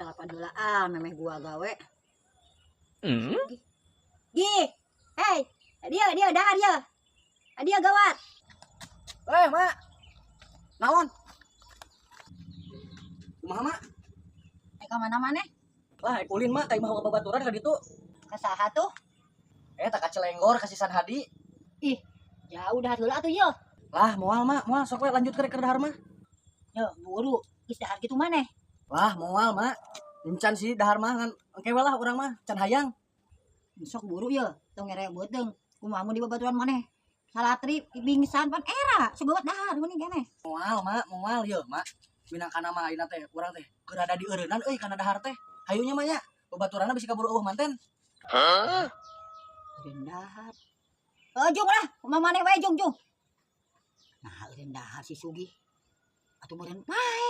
Sarapan heula memeh gua gawe. Hmm? Gi. Hei, dia dahar ya. Dia gawat. Mak. Naon? Kumaha, Mak? Ka mana-mana? Lah, ulin Mak, kayak mau babaturan ka ditu. Ka saha tuh? Tak kacelenggor kasisan hadi. Ih, jauh dahar heula atuh ye. Lah, moal Mak, moal sok we lanjut ke dahar mah. Yo, buru. Geus dahar kitu maneh. Lah, moal Mak. Encan sih dahar mah ngan engke we lah urang mah can hayang. Sok buru ye. Tong ngere beuteung. Kumaha mun di babaturan maneh? Salatri bingsan pan era sebeuet dahar meuning keneh. Moal Mak, moal ye Mak. Minangkana mah ayeuna teh urang teh keur ada di eureunnan euy kana dahar teh. Hayunya mah nya. Babaturanna bisi kaburu eueuh manten. Eureun dahar. Jung lah, kumaha maneh wae Jung. Nah, eureun dahar si Sugi. Atuh meureun wae.